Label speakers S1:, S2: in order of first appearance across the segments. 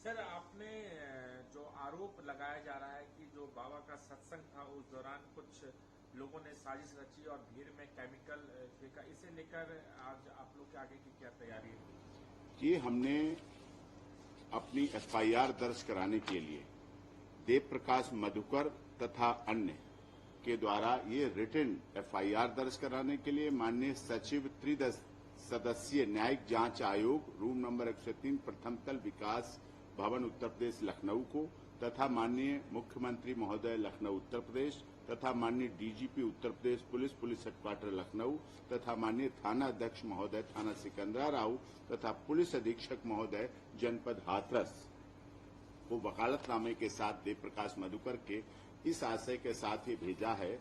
S1: Sir आपने जो आरोप लगाया जा रहा है कि जो बाबा का सत्संग था उस दौरान कुछ लोगों ने साजिश रची और भीड़ में केमिकल फेंका, इसे लेकर आज आप लोग के आगे की क्या तैयारी है?
S2: ये हमने अपनी एफआईआर दर्ज कराने के लिए देव प्रकाश मधुकर तथा अन्य के द्वारा ये रिटन एफआईआर दर्ज कराने के लिए माननीय सचिव सदस्यीय न्यायिक जांच आयोग रूम नंबर 103 प्रथम तल विकास भवन उत्तर प्रदेश लखनऊ को तथा माननीय मुख्यमंत्री महोदय लखनऊ उत्तर प्रदेश तथा माननीय DGP Uttar Pradesh police headquarter Lucknow तथा माननीय थाना अध्यक्ष महोदय थाना सिकंदराबाद तथा पुलिस अधीक्षक महोदय जनपद हाथरस को वकालतनामे के साथ देव प्रकाश मधुकर के इस आशय के साथ ही भेजा है,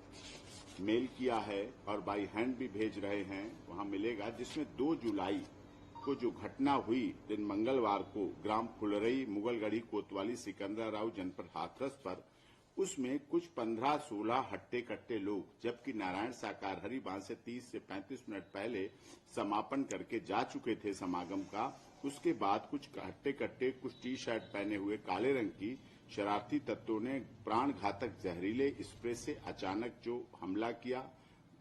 S2: मेल किया है और बाई हैंड भी भेज रहे हैं, वहां मिलेगा, जिसमें 2 जुलाई को जो घटना हुई दिन मंगलवार को ग्राम फुलरई मुगलगढ़ी कोतवाली सिकंदराबाद जनपद हाथरस पर, उसमें कुछ 15-16 हट्टे कट्टे लोग, जबकि नारायण साकार हरि वहां से 30 से 35 मिनट पहले समापन करके जा चुके थे समागम का। उसके बाद कुछ हट्टे कट्टे कुछ टी शर्ट पहने हुए काले रंग की शरारती तत्वों ने प्राण घातक जहरीले स्प्रे से अचानक जो हमला किया,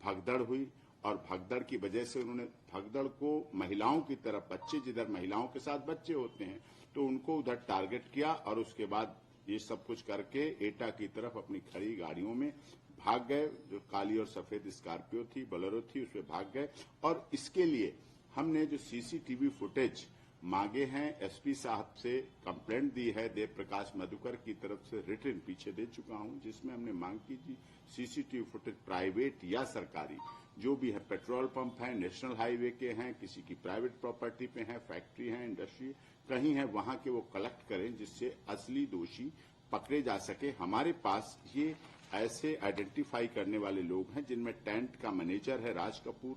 S2: भगदड़ हुई और भगदड़ की वजह से उन्होंने भगदड़ को महिलाओं की तरफ, बच्चे जिधर महिलाओं के साथ बच्चे होते हैं तो उनको उधर टारगेट किया और उसके बाद ये सब कुछ करके एटा की तरफ अपनी खड़ी गाड़ियों में भाग गए। जो काली और सफेद स्कॉर्पियो थी, बोलेरो थी, उसमें भाग गए। और इसके लिए हमने जो सीसीटीवी फुटेज मांगे हैं, एसपी साहब से कंप्लेंट दी है, देव प्रकाश मधुकर की तरफ से रिटर्न पीछे दे चुका हूं, जिसमें हमने मांग की थी सीसीटीवी फुटेज प्राइवेट या सरकारी जो भी है, पेट्रोल पंप है, नेशनल हाईवे के हैं, किसी की प्राइवेट प्रॉपर्टी पे हैं, फैक्ट्री है, इंडस्ट्री कहीं है, वहां के वो कलेक्ट करें जिससे असली दोषी पकड़े जा सके। हमारे पास ये ऐसे आइडेंटिफाई करने वाले लोग हैं जिनमें टेंट का मैनेजर है राज कपूर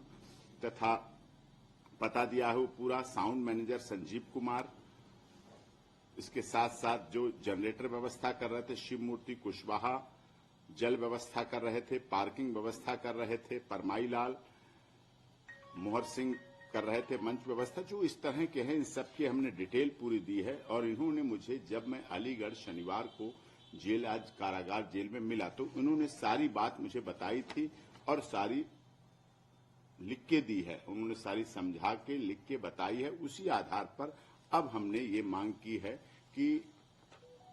S2: तथा पता दिया है वो पूरा साउंड मैनेजर संजीव कुमार, इसके साथ साथ जो जनरेटर व्यवस्था कर रहे थे शिव मूर्ति कुशवाहा, जल व्यवस्था कर रहे थे, पार्किंग व्यवस्था कर रहे थे परमाई लाल, मोहर सिंह कर रहे थे मंच व्यवस्था, जो इस तरह के हैं, इन सबकी हमने डिटेल पूरी दी है। और इन्होंने मुझे, जब मैं अलीगढ़ शनिवार को जेल, आज कारागार जेल में मिला, तो इन्होंने सारी बात मुझे बताई थी और सारी लिख के दी है, उन्होंने सारी समझा के लिख के बताई है। उसी आधार पर अब हमने ये मांग की है कि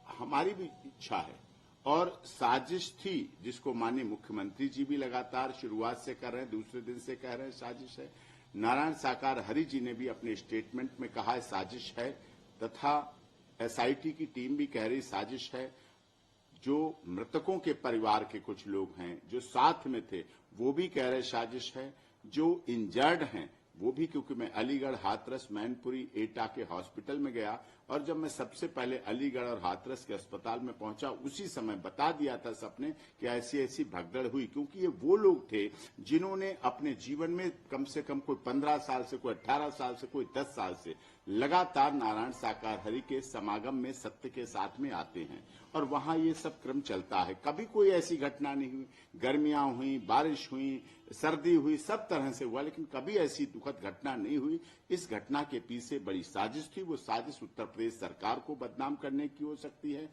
S2: हमारी भी इच्छा है और साजिश थी, जिसको माननीय मुख्यमंत्री जी भी लगातार शुरुआत से कर रहे हैं, दूसरे दिन से कह रहे हैं साजिश है। नारायण साकार हरि जी ने भी अपने स्टेटमेंट में कहा है साजिश है, तथा एसआईटी की टीम भी कह रही साजिश है। जो मृतकों के परिवार के कुछ लोग हैं जो साथ में थे वो भी कह रहे साजिश है। जो इंजर्ड हैं वो भी, क्योंकि मैं अलीगढ़, हाथरस, मैनपुरी, एटा के हॉस्पिटल में गया और जब मैं सबसे पहले अलीगढ़ और हाथरस के अस्पताल में पहुंचा उसी समय बता दिया था सबने कि ऐसी ऐसी भगदड़ हुई, क्योंकि ये वो लोग थे जिन्होंने अपने जीवन में कम से कम कोई 15 साल से, कोई 18 साल से, कोई 10 साल से लगातार नारायण साकार हरि के समागम में सत्य के साथ में आते हैं और वहां ये सब क्रम चलता है। कभी कोई ऐसी घटना नहीं हुई, गर्मियां हुई, बारिश हुई, सर्दी हुई, सब तरह से हुआ, लेकिन कभी ऐसी दुखद घटना नहीं हुई। इस घटना के पीछे बड़ी साजिश थी। वो साजिश उत्तर प्रदेश सरकार को बदनाम करने की हो सकती है,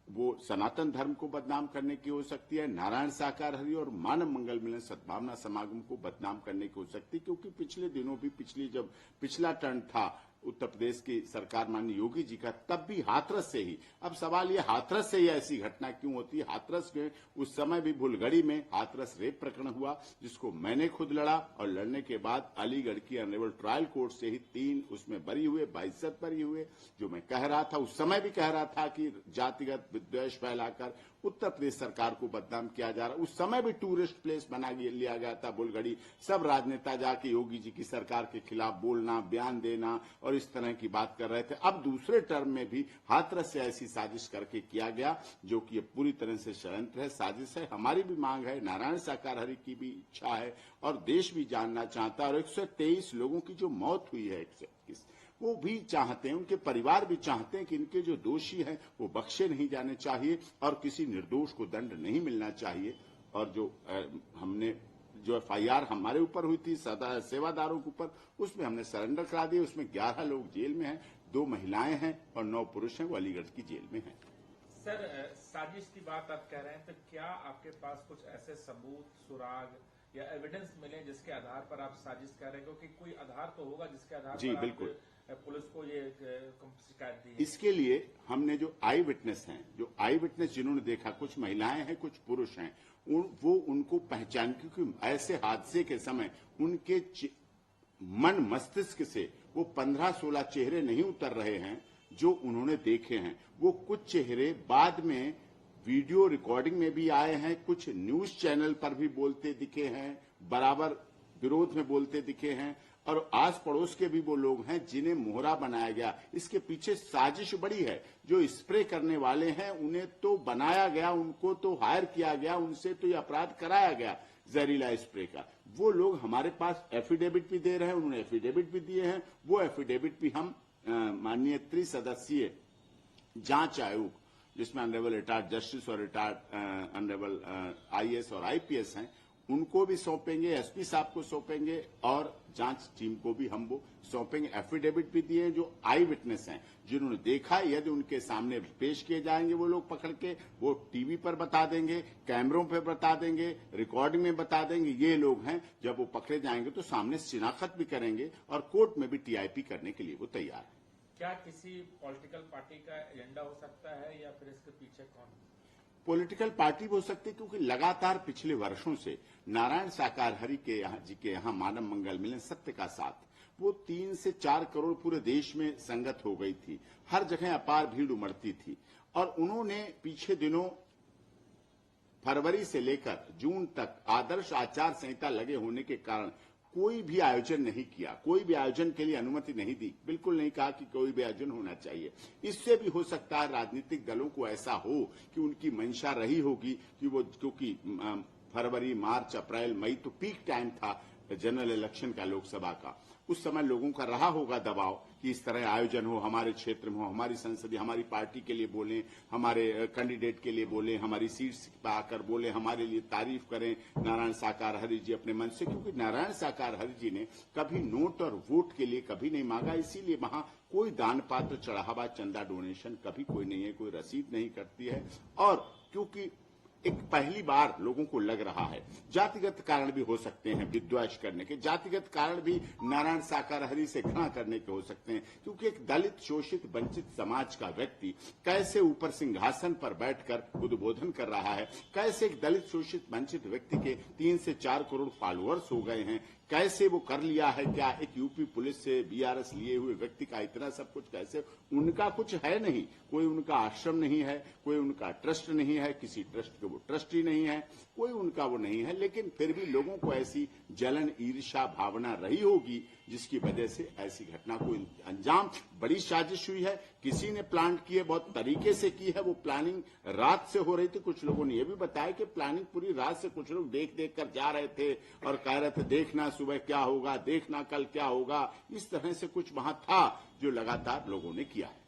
S2: वो सनातन धर्म को बदनाम करने की हो सकती है, नारायण साकार हरि और मानव मंगल मिलन सद्भावना समागम को बदनाम करने की हो सकती है। क्योंकि पिछले दिनों भी जब पिछला टर्न था उत्तर प्रदेश की सरकार माननीय योगी जी का, तब भी हाथरस से ही, अब सवाल ये हाथरस से ही ऐसी घटना क्यों होती है। हाथरस में उस समय भी भुलगड़ी में हाथरस रेप प्रकरण हुआ जिसको मैंने खुद लड़ा और लड़ने के बाद अलीगढ़ की ऑनरेबल ट्रायल कोर्ट से ही 3 उसमें बरी हुए, 22 बरी हुए। जो मैं कह रहा था उस समय भी कह रहा था कि जातिगत विद्वेष फैलाकर उत्तर प्रदेश सरकार को बदनाम किया जा रहा, उस समय भी टूरिस्ट प्लेस बना लिया गया था भुलगड़ी। सब राजनेता जाके योगी जी की सरकार के खिलाफ बोलना, बयान देना और इस तरह की बात कर रहे थे। अब दूसरे टर्म में भी हाथरस से ऐसी साजिश करके किया गया, जो कि ये पूरी तरह से षड्यंत्र है, साजिश है। हमारी भी मांग है, नारायण साकार हरि की भी इच्छा है और देश भी जानना चाहता है। और 123 लोगों की जो मौत हुई है, 121, वो भी चाहते हैं, उनके परिवार भी चाहते हैं कि इनके जो दोषी हैं वो बख्शे नहीं जाने चाहिए और किसी निर्दोष को दंड नहीं मिलना चाहिए। और जो हमने जो एफआईआर हमारे ऊपर हुई थी सेवादारों के ऊपर, उसमें हमने सरेंडर करा दिया। उसमें 11 लोग जेल में हैं, 2 महिलाएं हैं और 9 पुरुष हैं, वो अलीगढ़ की जेल में हैं।
S1: सर, साजिश की बात आप कह रहे हैं, तो क्या आपके पास कुछ ऐसे सबूत, सुराग या एविडेंस मिले जिसके आधार पर आप साजिश कर रहे हैं? क्योंकि कोई आधार तो होगा जिसके आधार
S2: जी,
S1: पर
S2: बिल्कुल
S1: पुलिस को ये शिकायत दी है।
S2: इसके लिए हमने जो आई विटनेस जिन्होंने देखा, कुछ महिलाएं हैं, कुछ पुरुष हैं, वो उनको पहचान, क्योंकि ऐसे हादसे के समय उनके मन मस्तिष्क से वो 15-16 चेहरे नहीं उतर रहे हैं जो उन्होंने देखे हैं। वो कुछ चेहरे बाद में वीडियो रिकॉर्डिंग में भी आए हैं, कुछ न्यूज चैनल पर भी बोलते दिखे हैं, बराबर विरोध में बोलते दिखे हैं, और आस पड़ोस के भी वो लोग हैं जिन्हें मोहरा बनाया गया। इसके पीछे साजिश बड़ी है। जो स्प्रे करने वाले हैं उन्हें तो बनाया गया, उनको तो हायर किया गया, उनसे तो ये अपराध कराया गया जहरीला स्प्रे का। वो लोग हमारे पास एफिडेविट भी दे रहे हैं, उन्होंने एफिडेविट भी दिए हैं। वो एफिडेविट भी हम माननीय त्रिसदस्यीय जांच आयोग, जिसमें ऑनरेबल रिटायर्ड जस्टिस और रिटायर्ड ऑनरेबल आईएएस और आईपीएस हैं, उनको भी सौंपेंगे, एसपी साहब को सौंपेंगे और जांच टीम को भी हम वो सौंपेंगे। एफिडेविट भी दिए जो आई विटनेस हैं, जिन्होंने देखा, यदि उनके सामने पेश किए जाएंगे वो लोग पकड़ के, वो टीवी पर बता देंगे, कैमरों पर बता देंगे, रिकॉर्डिंग में बता देंगे, ये लोग हैं। जब वो पकड़े जाएंगे तो सामने शिनाख्त भी करेंगे और कोर्ट में भी टीआईपी करने के लिए वो तैयार है।
S1: क्या किसी पॉलिटिकल पार्टी का एजेंडा हो सकता है या फिर इसके पीछे कौन?
S2: पॉलिटिकल पार्टी भी हो सकती है, क्योंकि लगातार पिछले वर्षों से नारायण साकार हरि के यहाँ मानव मंगल मिलन सत्य का साथ, वो 3 से 4 करोड़ पूरे देश में संगत हो गई थी। हर जगह अपार भीड़ उमड़ती थी और उन्होंने पीछे दिनों फरवरी से लेकर जून तक आदर्श आचार संहिता लगे होने के कारण कोई भी आयोजन नहीं किया, कोई भी आयोजन के लिए अनुमति नहीं दी, बिल्कुल नहीं कहा कि कोई भी आयोजन होना चाहिए। इससे भी हो सकता है राजनीतिक दलों को ऐसा हो कि उनकी मंशा रही होगी कि वो, क्योंकि फरवरी, मार्च, अप्रैल, मई तो पीक टाइम था जनरल इलेक्शन का, लोकसभा का, उस समय लोगों का रहा होगा दबाव कि इस तरह आयोजन हो, हमारे क्षेत्र में हो, हमारी संसदीय, हमारी पार्टी के लिए बोलें, हमारे कैंडिडेट के लिए बोलें, हमारी सीट्स पर आकर बोलें, हमारे लिए तारीफ करें नारायण साकार हरि जी अपने मन से। क्योंकि नारायण साकार हरि जी ने कभी नोट और वोट के लिए कभी नहीं मांगा, इसीलिए वहां कोई दान पात्र, चढ़ावा, चंदा, डोनेशन कभी कोई नहीं है, कोई रसीद नहीं करती है। और क्योंकि एक पहली बार लोगों को लग रहा है, जातिगत कारण भी हो सकते हैं विद्वेष करने के, जातिगत कारण भी नारायण साकार हरि से घृणा करने के हो सकते हैं, क्योंकि एक दलित, शोषित, वंचित समाज का व्यक्ति कैसे ऊपर सिंहासन पर बैठकर उद्बोधन कर रहा है, कैसे एक दलित, शोषित, वंचित व्यक्ति के 3 से 4 करोड़ फॉलोअर्स हो गए हैं, कैसे वो कर लिया है, क्या एक यूपी पुलिस से बीआरएस लिए हुए व्यक्ति का इतना सब कुछ, कैसे उनका कुछ है नहीं, कोई उनका आश्रम नहीं है, कोई उनका ट्रस्ट नहीं है, किसी ट्रस्ट के वो ट्रस्टी नहीं है, कोई उनका वो नहीं है, लेकिन फिर भी लोगों को ऐसी जलन, ईर्ष्या भावना रही होगी जिसकी वजह से ऐसी घटना को अंजाम, बड़ी साजिश हुई है, किसी ने प्लान की है, बहुत तरीके से की है। वो प्लानिंग रात से हो रही थी, कुछ लोगों ने यह भी बताया कि प्लानिंग पूरी रात से कुछ लोग देख देख कर जा रहे थे और कह रहे थे देखना सुबह क्या होगा, देखना कल क्या होगा, इस तरह से कुछ वहां था जो लगातार लोगों ने किया है।